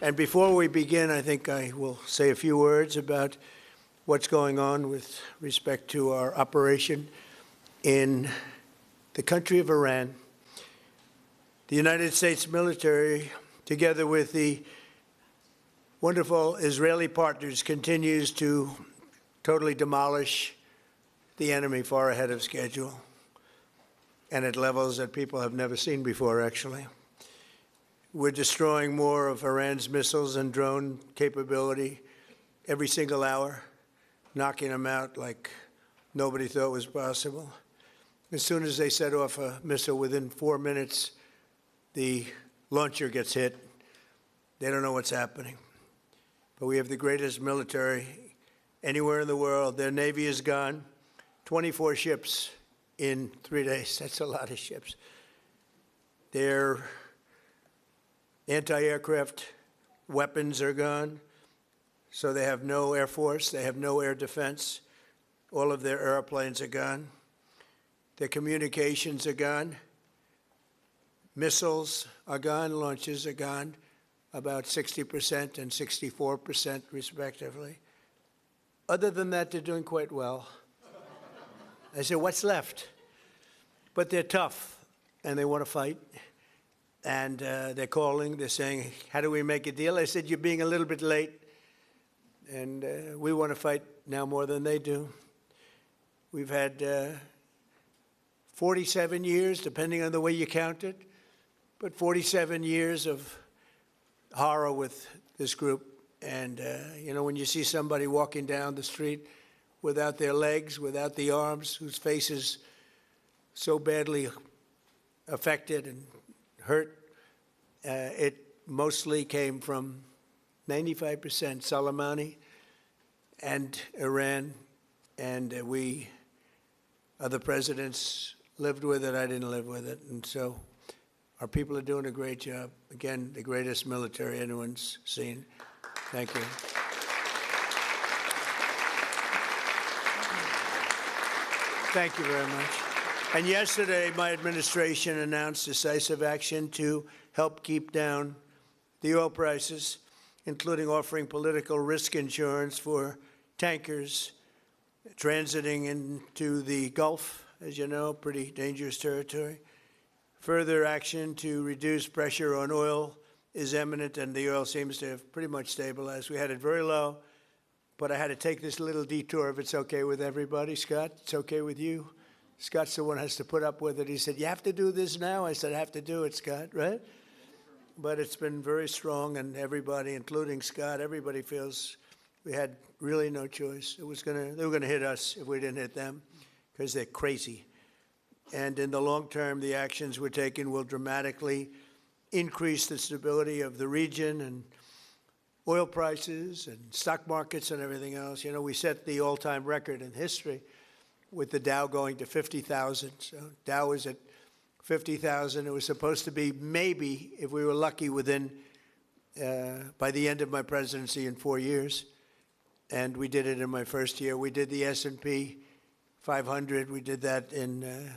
And before we begin, I think I will say a few words about what's going on with respect to our operation in the country of Iran. The United States military, together with the wonderful Israeli partners, continues to totally demolish the enemy far ahead of schedule and at levels that people have never seen before, actually. We're destroying more of Iran's missiles and drone capability every single hour, knocking them out like nobody thought was possible. As soon as they set off a missile, within 4 minutes, the launcher gets hit. They don't know what's happening. But we have the greatest military anywhere in the world. Their Navy is gone. 24 ships in 3 days. That's a lot of ships. Their anti-aircraft weapons are gone. So they have no air force. They have no air defense. All of their airplanes are gone. Their communications are gone. Missiles are gone. Launches are gone. About 60% and 64% respectively. Other than that, they're doing quite well. I said, what's left? But they're tough, and they want to fight. And they're calling, they're saying, how do we make a deal? I said, you're being a little bit late, and we want to fight now more than they do. We've had 47 years, depending on the way you count it, but 47 years of horror with this group. And, when you see somebody walking down the street without their legs, without the arms, whose face is so badly affected and hurt, it mostly came from 95% Soleimani and Iran, and we, other presidents, lived with it. I didn't live with it. And so our people are doing a great job. Again, the greatest military anyone's seen. Thank you. Thank you very much. And yesterday, my administration announced decisive action to help keep down the oil prices, including offering political risk insurance for tankers transiting into the Gulf, as you know, pretty dangerous territory. Further action to reduce pressure on oil is imminent, and the oil seems to have pretty much stabilized. We had it very low, but I had to take this little detour if it's okay with everybody. Scott, it's okay with you? Scott's the one who has to put up with it. He said, you have to do this now? I said, I have to do it, Scott, right? But it's been very strong, and everybody, including Scott, everybody feels we had really no choice. They were going to hit us if we didn't hit them, because they're crazy. And in the long term, the actions we're taking will dramatically increase the stability of the region and oil prices and stock markets and everything else. We set the all-time record in history with the Dow going to 50,000. So Dow is at 50,000. It was supposed to be maybe, if we were lucky, within, by the end of my presidency in 4 years. And we did it in my first year. We did the S&P 500. We did that in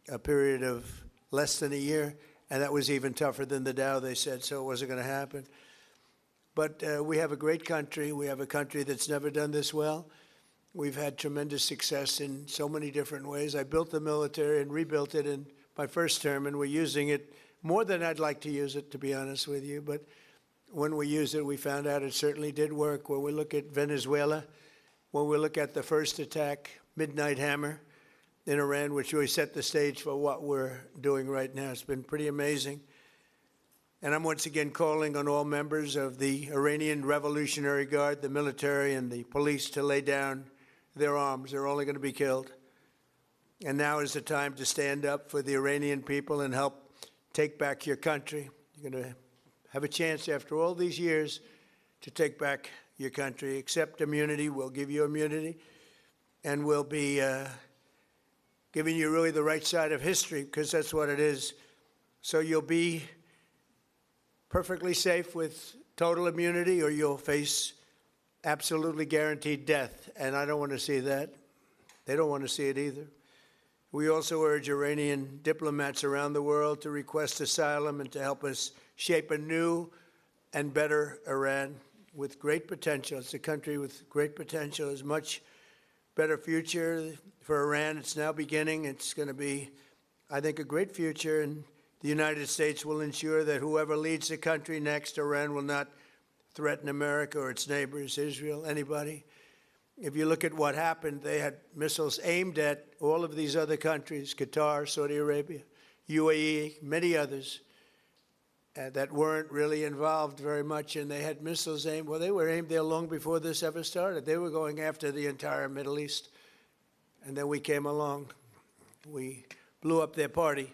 a period of less than a year. And that was even tougher than the Dow, they said, so it wasn't going to happen. But we have a great country. We have a country that's never done this well. We've had tremendous success in so many different ways. I built the military and rebuilt it in my first term, and we're using it more than I'd like to use it, to be honest with you. But when we used it, we found out it certainly did work. When we look at Venezuela, when we look at the first attack, Midnight Hammer, in Iran, which really set the stage for what we're doing right now. It's been pretty amazing. And I'm once again calling on all members of the Iranian Revolutionary Guard, the military and the police, to lay down their arms. They're only going to be killed. And now is the time to stand up for the Iranian people and help take back your country. You're going to have a chance after all these years to take back your country. Accept immunity. We'll give you immunity. And we'll be giving you really the right side of history, because that's what it is. So you'll be perfectly safe with total immunity, or you'll face absolutely guaranteed death. And I don't want to see that. They don't want to see it either. We also urge Iranian diplomats around the world to request asylum and to help us shape a new and better Iran with great potential. It's a country with great potential. There's much better future for Iran. It's now beginning. It's going to be, I think, a great future. And the United States will ensure that whoever leads the country next, Iran will not threaten America or its neighbors, Israel, anybody. If you look at what happened, they had missiles aimed at all of these other countries, Qatar, Saudi Arabia, UAE, many others, that weren't really involved very much, and they had missiles aimed. Well, they were aimed there long before this ever started. They were going after the entire Middle East, and then we came along. We blew up their party.